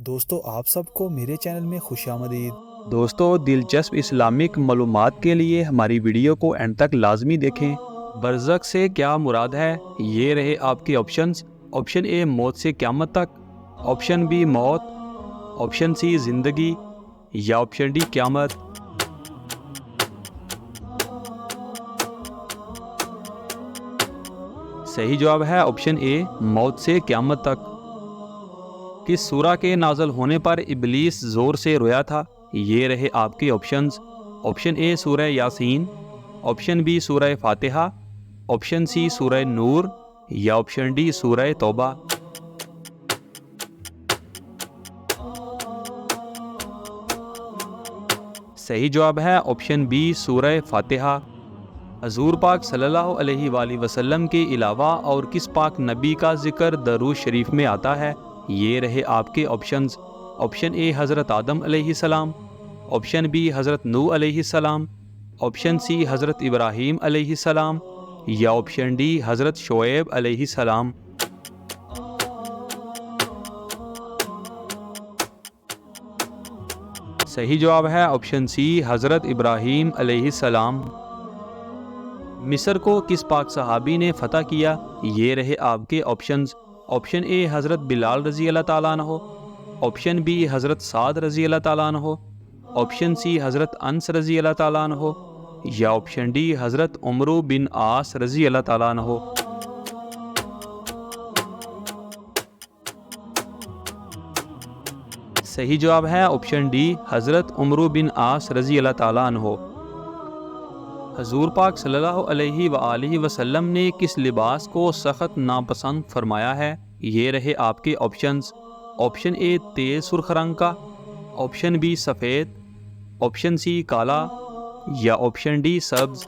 दोस्तों आप सबको मेरे चैनल में खुशामदीद। दोस्तों, दिलचस्प इस्लामिक मालूमात के लिए हमारी वीडियो को एंड तक लाजमी देखें। बरज़ख से क्या मुराद है? ये रहे आपके ऑप्शंस। ऑप्शन ए मौत से क़यामत तक, ऑप्शन बी मौत, ऑप्शन सी ज़िंदगी या ऑप्शन डी क़यामत। सही जवाब है ऑप्शन ए मौत से क़यामत तक। किस सूरा के नाज़ल होने पर इब्लीस ज़ोर से रोया था? ये रहे आपके ऑप्शंस। ऑप्शन ए सूरह यासीन, ऑप्शन बी सूरह फातिहा, ऑप्शन सी सूरह नूर या ऑप्शन डी सूरह तौबा। सही जवाब है ऑप्शन बी सूरह फातिहा। हजूर पाक सल्लल्लाहु अलैहि वसल्लम के अलावा और किस पाक नबी का जिक्र दरूद शरीफ में आता है? ये रहे आपके ऑप्शंस। ऑप्शन ए हज़रत आदम अलैहिस्सलाम, ऑप्शन बी हज़रत नूह अलैहिस्सलाम, ऑप्शन सी हज़रत इब्राहीम अलैहिस्सलाम या ऑप्शन डी हज़रत शोएब अलैहिस्सलाम। सही जवाब है ऑप्शन सी हज़रत इब्राहीम अलैहिस्सलाम। मिस्र को किस पाक सहाबी ने फ़तह किया? ये रहे आपके ऑप्शंस। ऑप्शन ए हज़रत बिलाल रज़ी अल्लाह ताला अन्हो, ऑप्शन बी हज़रत साद रज़ी अल्लाह ताला अन्हो, ऑप्शन सी हज़रत अनस रज़ी अल्लाह ताला अन्हो या ऑप्शन डी हज़रत उमरू बिन आस रज़ी अल्लाह ताला अन्हो। सही जवाब है ऑप्शन डी हज़रत उमरू बिन आस रज़ी अल्लाह ताला अन्हो। हजूर पाक सल्लल्लाहु अलैहि वसल्लम ने किस लिबास को सख्त नापसंद फरमाया है? ये रहे आपके ऑप्शंस। ऑप्शन ए तेज सुर्ख रंग का, ऑप्शन बी सफ़ेद, ऑप्शन सी काला या ऑप्शन डी सब्ज।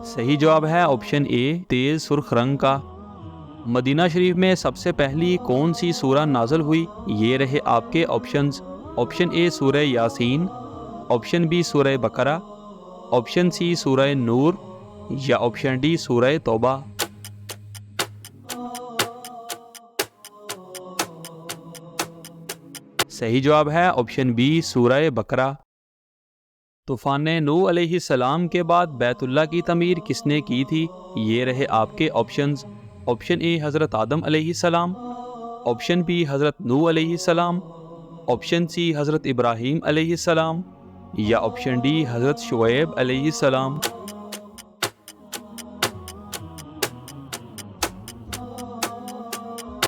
सही जवाब है ऑप्शन ए तेज सुर्ख रंग का। मदीना शरीफ में सबसे पहली कौन सी सूरह नाज़िल हुई? ये रहे आपके ऑप्शंस। ऑप्शन ए सूरह यासीन, ऑप्शन बी सूरह बकरा, ऑप्शन सी सूरह नूर या ऑप्शन डी सूरह तौबा। सही जवाब है ऑप्शन बी सूरह बकरा। तूफ़ान नूह अलैहिस्सलाम के बाद बैतुल्लाह की तमीर किसने की थी? ये रहे आपके ऑप्शंस। ऑप्शन ए हज़रत आदम अलैहिस्सलाम, ऑप्शन बी हज़रत नूह अलैहिस्सलाम, ऑप्शन सी हज़रत इब्राहीम अलैहिस्सलाम या ऑप्शन डी हज़रत शुएब अलैहिस्सलाम।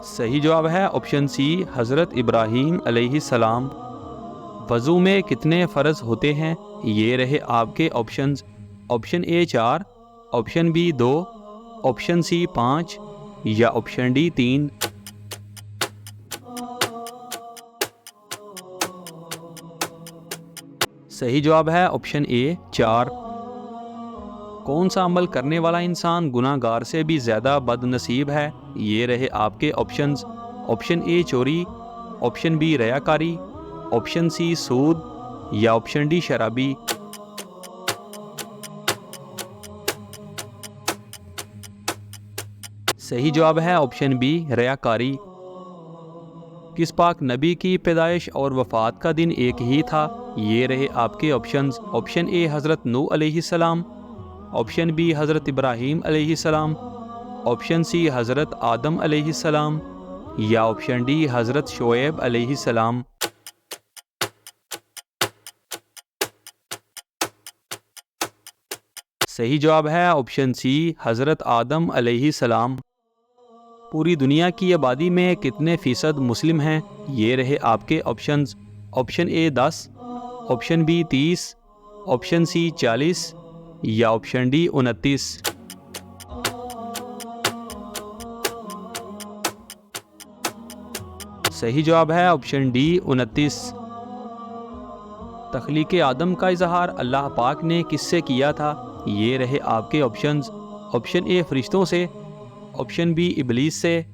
सही जवाब है ऑप्शन सी हज़रत इब्राहीम अलैहिस्सलाम। वज़ू में कितने फ़र्ज़ होते हैं? ये रहे आपके options. Option A 4, option B 2, option C 5 या ऑप्शन डी 3। सही जवाब है ऑप्शन ए 4। कौन सा अमल करने वाला इंसान गुनाहगार से भी ज़्यादा बदनसीब है? ये रहे आपके ऑप्शंस। ऑप्शन ए चोरी, ऑप्शन बी रयाकारी, ऑप्शन सी सूद या ऑप्शन डी शराबी। सही जवाब है ऑप्शन बी रयाकारी। किस पाक नबी की पैदाइश और वफ़ात का दिन एक ही था? ये रहे आपके ऑप्शंस। ऑप्शन ए हज़रत नूह अलैहिस्सलाम, ऑप्शन बी हज़रत इब्राहीम अलैहिस्सलाम, ऑप्शन सी हज़रत आदम अलैहिस्सलाम या ऑप्शन डी हज़रत शोएब अलैहिस्सलाम। सही जवाब है ऑप्शन सी हज़रत आदम अलैहिस्सलाम। पूरी दुनिया की आबादी में कितने फ़ीसद मुस्लिम हैं? ये रहे आपके options. Option A 10, option B 30, option C 40 या ऑप्शन डी 29। सही जवाब है ऑप्शन डी 29। तख्लीक आदम का इजहार अल्लाह पाक ने किससे किया था? ये रहे आपके ऑप्शंस। ऑप्शन ए फरिश्तों से, ऑप्शन बी इबलीस से,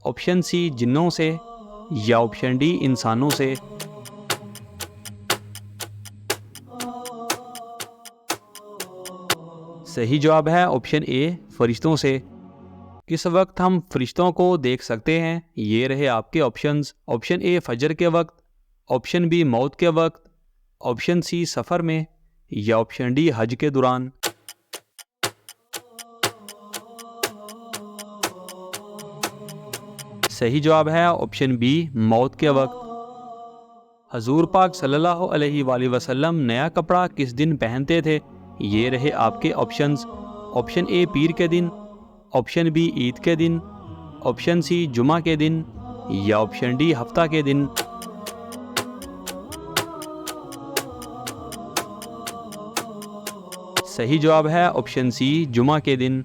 ऑप्शन सी जिन्नों से या ऑप्शन डी इंसानों से। सही जवाब है ऑप्शन ए फरिश्तों से। किस वक्त हम फरिश्तों को देख सकते हैं? ये रहे आपके ऑप्शंस। ऑप्शन ए फजर के वक्त, ऑप्शन बी मौत के वक्त, ऑप्शन सी सफ़र में, या ऑप्शन डी हज के दौरान। सही जवाब है ऑप्शन बी मौत के वक्त। हजूर पाक सल्लल्लाहु अलैहि वसल्लम नया कपड़ा किस दिन पहनते थे? ये रहे आपके ऑप्शंस। ऑप्शन ए पीर के दिन, ऑप्शन बी ईद के दिन, ऑप्शन सी जुमा के दिन, या ऑप्शन डी हफ्ता के दिन। सही जवाब है ऑप्शन सी जुमा के दिन।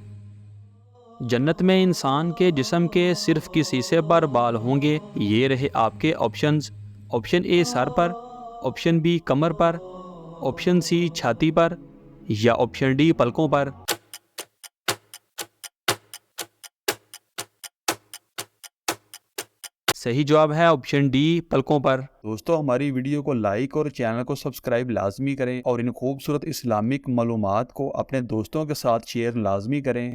जन्नत में इंसान के जिस्म के सिर्फ किस हिस्से पर बाल होंगे? ये रहे आपके ऑप्शंस। ऑप्शन ए सर पर, ऑप्शन बी कमर पर, ऑप्शन सी छाती पर, या ऑप्शन डी पलकों पर। सही जवाब है ऑप्शन डी पलकों पर। दोस्तों, हमारी वीडियो को लाइक और चैनल को सब्सक्राइब लाजमी करें और इन खूबसूरत इस्लामिक मालूमात को अपने दोस्तों के साथ शेयर लाजमी करें।